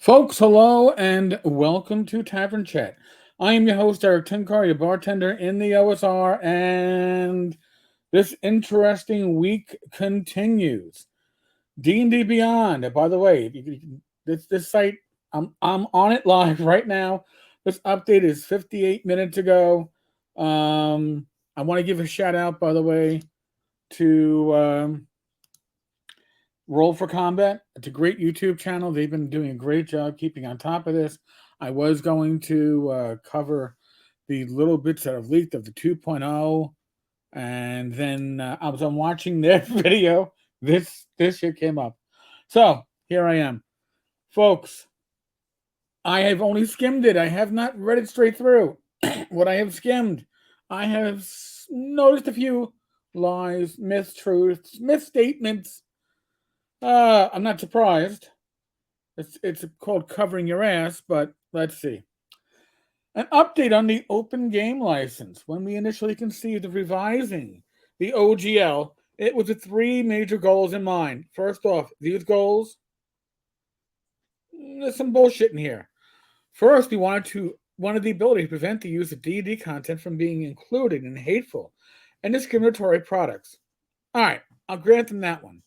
Folks, hello and welcome to Tavern Chat. I am your host, Eric Tenkar, your bartender in the OSR, and this interesting week continues. D&D Beyond. And by the way, this site, I'm on it live right now. This update is 58 minutes ago. I want to give a shout out, by the way, to Roll for Combat. It's a great YouTube channel. They've been doing a great job keeping on top of this. I was going to cover the little bits that have leaked of the 2.0, and then I was on watching their video. This shit came up. So here I am. Folks, I have only skimmed it. I have not read it straight through. What I have skimmed, I have noticed a few lies, mistruths, misstatements. I'm not surprised. It's called covering your ass, but let's see. An update on the open game license. When we initially conceived of revising the OGL, it was with three major goals in mind. First off, these goals, there's some bullshit in here. First, we wanted the ability to prevent the use of D&D content from being included in hateful and discriminatory products. All right, I'll grant them that one.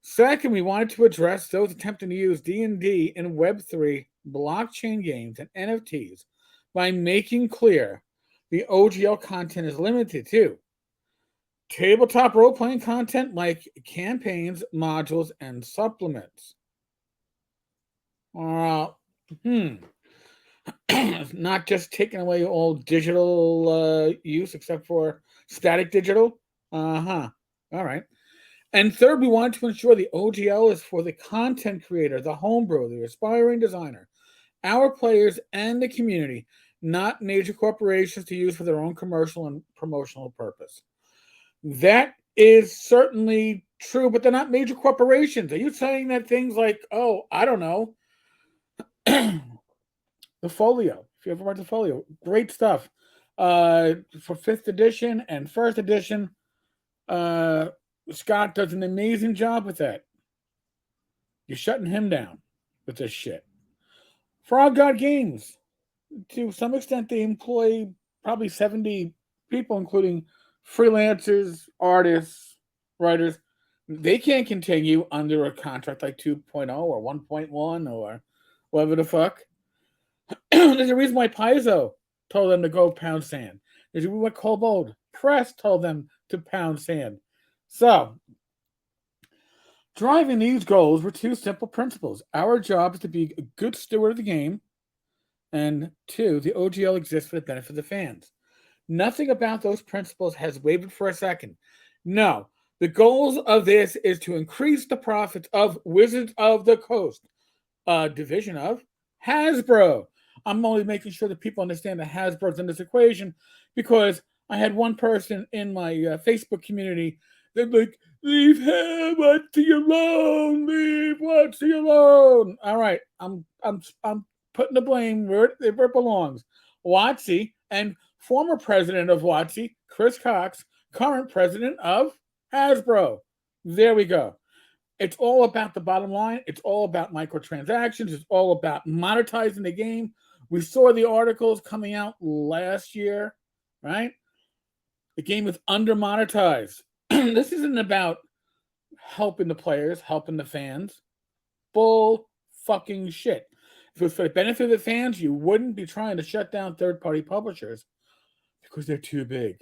Second, we wanted to address those attempting to use D&D and Web3 blockchain games and NFTs by making clear the OGL content is limited to tabletop role-playing content like campaigns, modules, and supplements. Not just taking away all digital use except for static digital. All right. And third, we wanted to ensure the OGL is for the content creator, the homebrewer, the aspiring designer, our players, and the community, not major corporations to use for their own commercial and promotional purpose. That is certainly true, but they're not major corporations. Are you saying that things like, oh, I don't know, the Folio, if you ever read the Folio, great stuff. For 5th edition and 1st edition, Scott does an amazing job with that. You're shutting him down with this shit. Frog God Games, to some extent, they employ probably 70 people, including freelancers, artists, writers. They can't continue under a contract like 2.0 or 1.1 or whatever the fuck. There's a reason why Paizo told them to go pound sand. There's a reason why Kobold Press told them to pound sand. So, driving these goals were two simple principles. Our job is to be a good steward of the game, and two, the OGL exists for the benefit of the fans. Nothing about those principles has wavered for a second. No, the goals of this is to increase the profits of Wizards of the Coast, a division of Hasbro. I'm only making sure that people understand that Hasbro's in this equation because I had one person in my Facebook community. They're like, leave WotC alone. Leave WotC alone. All right, I'm putting the blame where it belongs. WotC and former president of WotC, Chris Cox, current president of Hasbro. There we go. It's all about the bottom line. It's all about microtransactions. It's all about monetizing the game. We saw the articles coming out last year, right? The game is under monetized. This isn't about helping the players, helping the fans. Bull fucking shit. If it was for the benefit of the fans, you wouldn't be trying to shut down third-party publishers because they're too big.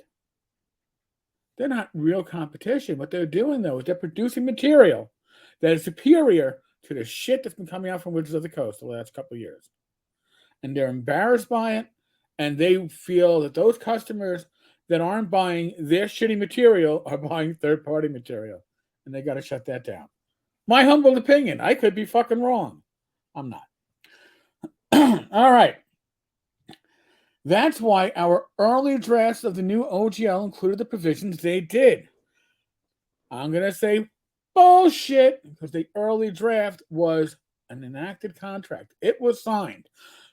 They're not real competition. What they're doing, though, is they're producing material that is superior to the shit that's been coming out from Wizards of the Coast the last couple of years. And they're embarrassed by it, and they feel that those customers that aren't buying their shitty material are buying third-party material, and they got to shut that down. My humble opinion. I could be fucking wrong. I'm not. All right. That's why our early drafts of the new OGL included the provisions they did. I'm going to say bullshit because the early draft was an enacted contract. It was signed.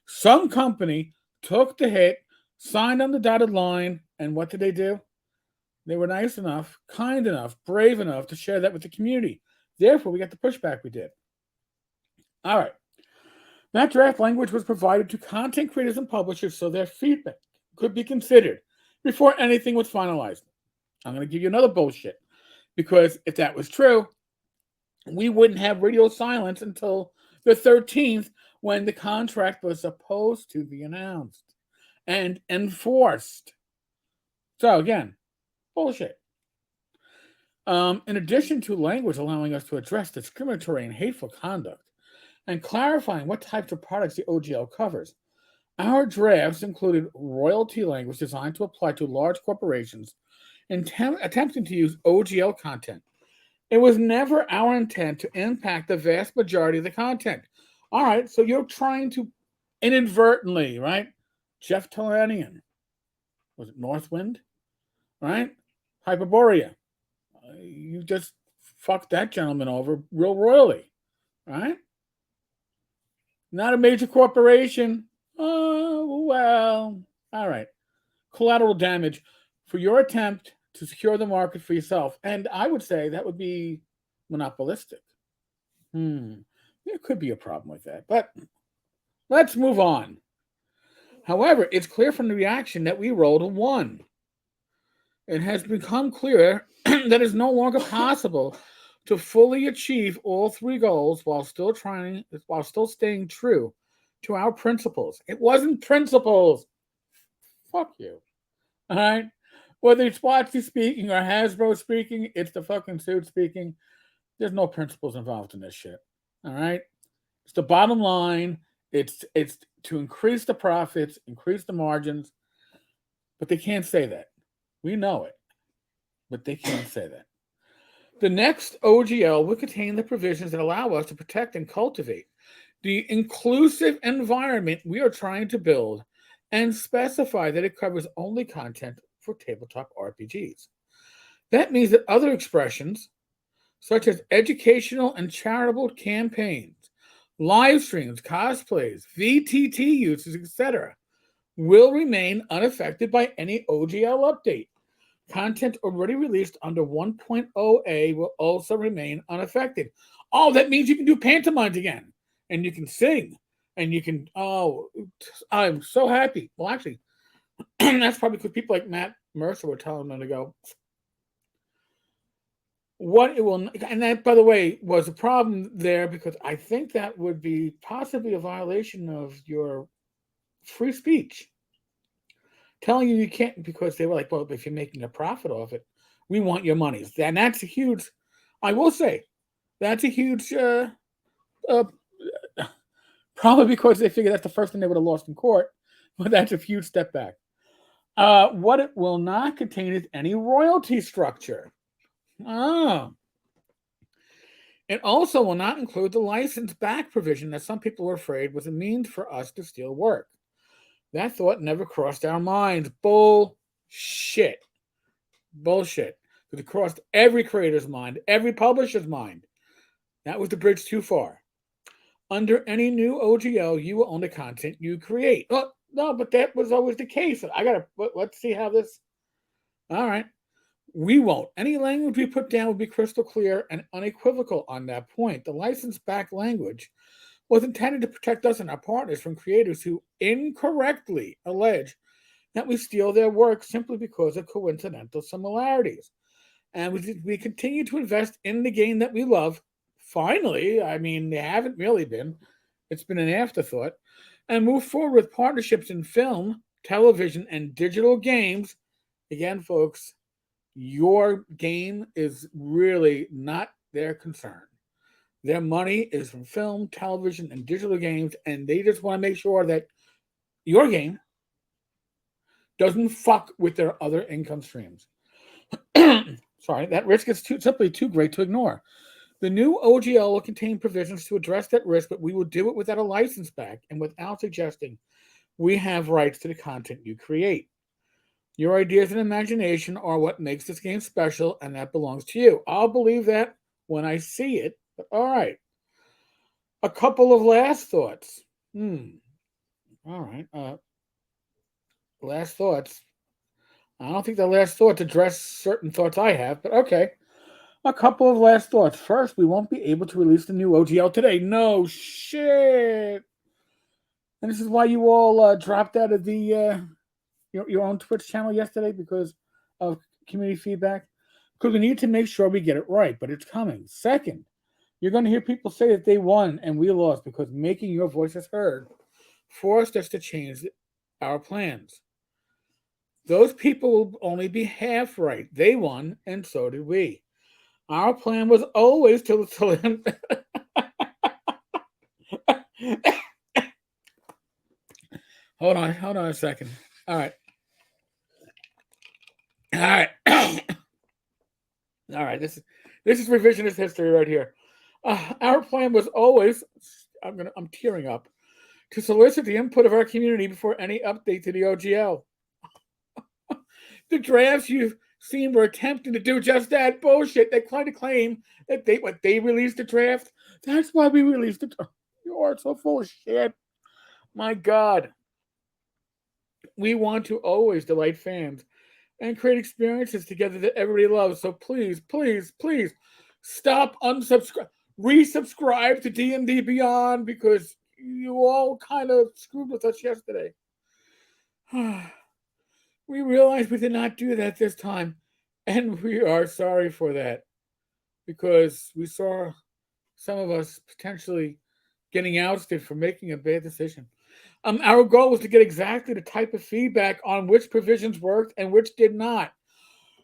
Some company took the hit, signed on the dotted line, and what did they do? They were nice enough, kind enough, brave enough to share that with the community. Therefore, we got the pushback we did. All right. That draft language was provided to content creators and publishers so their feedback could be considered before anything was finalized. I'm going to give you another bullshit, because if that was true, we wouldn't have radio silence until the 13th, when the contract was supposed to be announced and enforced. So again, bullshit. In addition to language allowing us to address discriminatory and hateful conduct and clarifying what types of products the OGL covers, our drafts included royalty language designed to apply to large corporations attempting to use OGL content. It was never our intent to impact the vast majority of the content. All right, so you're trying to inadvertently, right? Jeff Talanian, was it Northwind, right? Hyperborea. You just fucked that gentleman over real royally, right? Not a major corporation. Oh, well, all right. Collateral damage for your attempt to secure the market for yourself. And I would say that would be monopolistic. There could be a problem with that, but let's move on. However, it's clear from the reaction that we rolled a 1. It has become clear that it's no longer possible to fully achieve all 3 goals while still staying true to our principles. It wasn't principles. Fuck you. All right? Whether it's WotC speaking or Hasbro speaking, it's the fucking suit speaking. There's no principles involved in this shit. All right? It's the bottom line. It's to increase the profits, increase the margins, but they can't say that. We know it, but they can't say that. The next OGL will contain the provisions that allow us to protect and cultivate the inclusive environment we are trying to build, and specify that it covers only content for tabletop RPGs. That means that other expressions, such as educational and charitable campaigns, live streams, cosplays, VTT uses, etc., will remain unaffected by any OGL update. Content already released under 1.0A will also remain unaffected. Oh, that means you can do pantomimes again, and you can sing, and you can, I'm so happy. Well, actually, that's probably because people like Matt Mercer were telling them to go. What it will, and that, by the way, was a problem there, because I think that would be possibly a violation of your free speech. Telling you can't, because they were like, well, if you're making a profit off it, we want your money. And that's a huge, I will say, that's a huge, probably because they figured that's the first thing they would have lost in court, but that's a huge step back. What it will not contain is any royalty structure. It also will not include the license back provision that some people were afraid was a means for us to steal work. That thought never crossed our minds. Bullshit. Because it crossed every creator's mind, every publisher's mind. That was the bridge too far. Under any new OGL, you will own the content you create. Oh, no, but that was always the case. Let's see how this. All right. We won't. Any language we put down will be crystal clear and unequivocal on that point. The license-backed language was intended to protect us and our partners from creators who incorrectly allege that we steal their work simply because of coincidental similarities. And we continue to invest in the game that we love. Finally, I mean, they haven't really been. It's been an afterthought. And move forward with partnerships in film, television, and digital games. Again, folks, your game is really not their concern. Their money is from film, television, and digital games, and they just want to make sure that your game doesn't fuck with their other income streams. Sorry, that risk is simply too great to ignore. The new OGL will contain provisions to address that risk, but we will do it without a license back and without suggesting we have rights to the content you create. Your ideas and imagination are what makes this game special, and that belongs to you. I'll believe that when I see it. But all right. A couple of last thoughts. All right. Last thoughts. I don't think the last thoughts address certain thoughts I have, but okay. A couple of last thoughts. First, we won't be able to release the new OGL today. No shit. And this is why you all dropped out of the your own Twitch channel yesterday because of community feedback. Because we need to make sure we get it right, but it's coming. Second, you're going to hear people say that they won and we lost because making your voices heard forced us to change our plans. Those people will only be half right. They won, and so did we. Our plan was always to hold on a second. All right. All right. All right. This is revisionist history right here. Our plan was always I'm tearing up to solicit the input of our community before any update to the OGL. The drafts you've seen were attempting to do just that bullshit. They try to claim that they released the draft. That's why we released it. You are so full of shit. My God. We want to always delight fans and create experiences together that everybody loves. So please, please, please stop resubscribe to D&D Beyond because you all kind of screwed with us yesterday. We realized we did not do that this time, and we are sorry for that because we saw some of us potentially getting ousted for making a bad decision. Our goal was to get exactly the type of feedback on which provisions worked and which did not.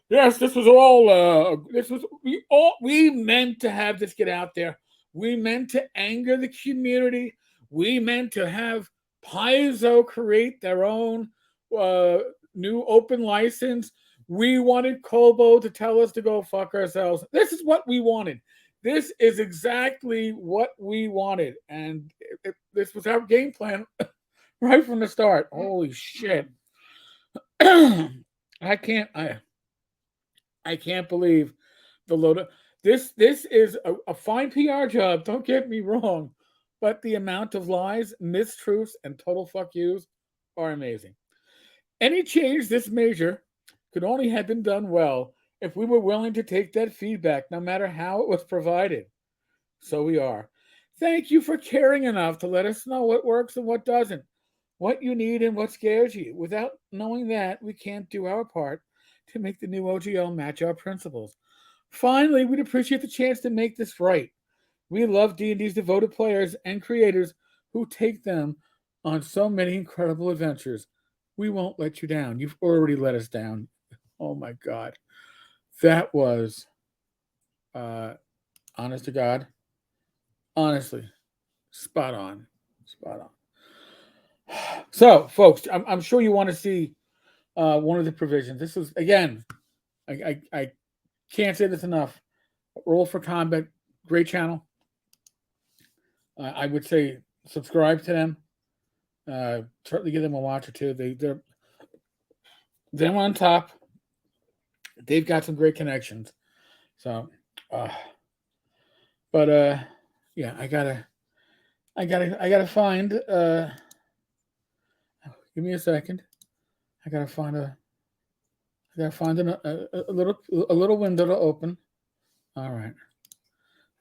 Yes, this was all. We meant to have this get out there. We meant to anger the community. We meant to have Paizo create their own new open license. We wanted Kobo to tell us to go fuck ourselves. This is what we wanted. This is exactly what we wanted, and this was our game plan right from the start. Holy shit! I can't believe the load of this. This is a fine PR job. Don't get me wrong, but the amount of lies, mistruths, and total fuck yous are amazing. Any change this major could only have been done well if we were willing to take that feedback, no matter how it was provided. So we are. Thank you for caring enough to let us know what works and what doesn't, what you need and what scares you. Without knowing that, we can't do our part to make the new OGL match our principles. Finally, we'd appreciate the chance to make this right. We love D&D's devoted players and creators who take them on so many incredible adventures. We won't let you down. You've already let us down. Oh my God. That was, honest to God, honestly, spot on. Spot on. So, folks, I'm sure you want to see one of the provisions. This was, again, I can't say this enough. Roll for Combat, great channel. I would say subscribe to them. Certainly give them a watch or two. They're on top. They've got some great connections. So, but yeah, I gotta find. Give me a second. I gotta find a little window to open. All right.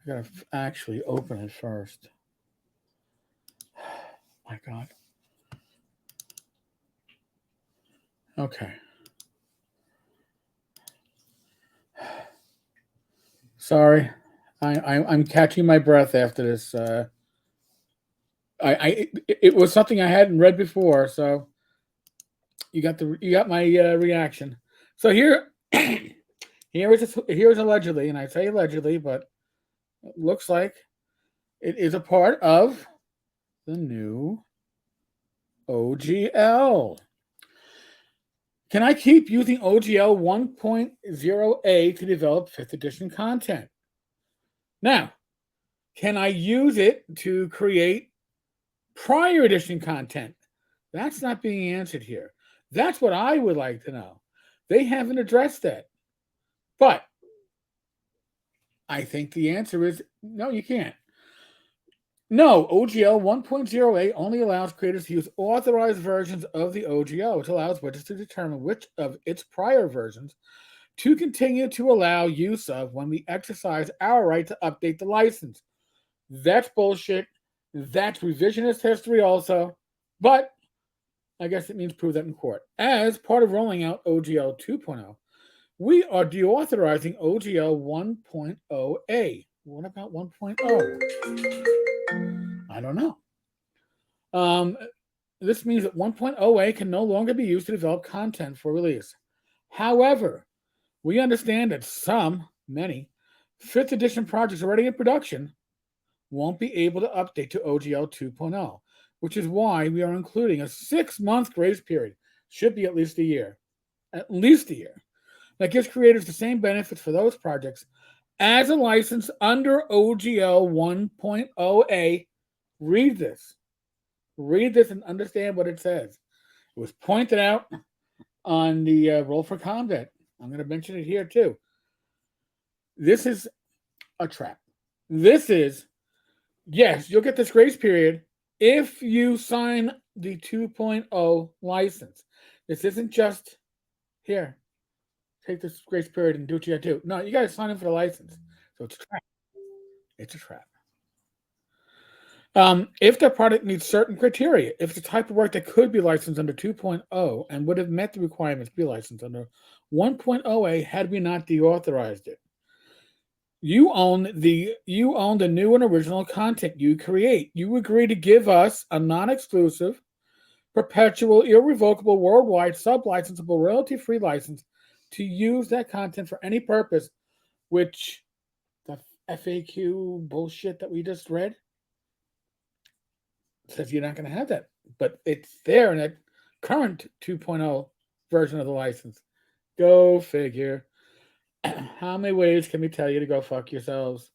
I gotta actually open it first. My God. Okay. Sorry, I'm catching my breath after this. It was something I hadn't read before, so you got my reaction. So here is allegedly, and I say allegedly, but it looks like it is a part of the new OGL. Can I keep using OGL 1.0A to develop 5th edition content? Now, can I use it to create prior edition content? That's not being answered here. That's what I would like to know. They haven't addressed that. But I think the answer is no, you can't. No, OGL 1.0A only allows creators to use authorized versions of the OGL, which allows wizards to determine which of its prior versions to continue to allow use of when we exercise our right to update the license. That's bullshit. That's revisionist history also. But I guess it means prove that in court. As part of rolling out OGL 2.0, we are deauthorizing OGL 1.0A. What about 1.0? I don't know. This means that 1.0A can no longer be used to develop content for release. However, we understand that many, 5th edition projects already in production won't be able to update to OGL 2.0, which is why we are including a 6-month grace period. Should be at least a year. At least a year. That gives creators the same benefits for those projects as a license under OGL 1.0A. Read this. Read this and understand what it says. It was pointed out on the Roll for Combat. I'm going to mention it here too. This is a trap. This is, yes, you'll get this grace period if you sign the 2.0 license. This isn't just, here, take this grace period and do what you got to do. No, you got to sign in for the license. So it's a trap. It's a trap. If the product meets certain criteria, if it's the type of work that could be licensed under 2.0 and would have met the requirements to be licensed under 1.0A had we not deauthorized it. You own the new and original content you create. You agree to give us a non-exclusive, perpetual, irrevocable, worldwide, sub-licensable, royalty-free license to use that content for any purpose, which the FAQ bullshit that we just read says you're not going to have that. But it's there in that current 2.0 version of the license. Go figure. How many ways can we tell you to go fuck yourselves?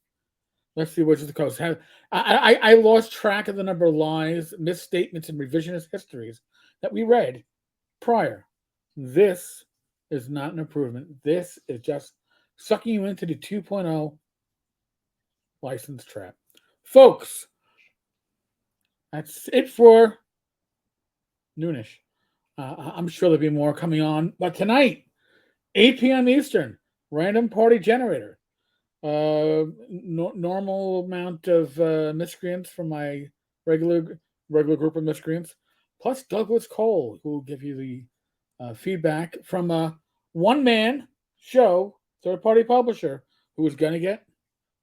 Let's see which is the coast. I lost track of the number of lies, misstatements, and revisionist histories that we read prior. This is not an improvement. This is just sucking you into the 2.0 license trap. Folks, that's it for noonish. I'm sure there'll be more coming on. But tonight, 8 p.m. Eastern, random party generator. Normal amount of miscreants from my regular group of miscreants, plus Douglas Cole, who will give you the feedback from a one-man show, third-party publisher, who is going to get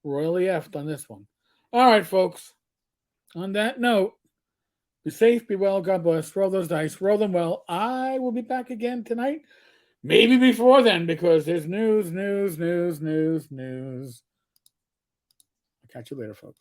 royally effed on this one. All right, folks. On that note, be safe, be well, God bless. Roll those dice, roll them well. I will be back again tonight. Maybe before then, because there's news. I'll catch you later, folks.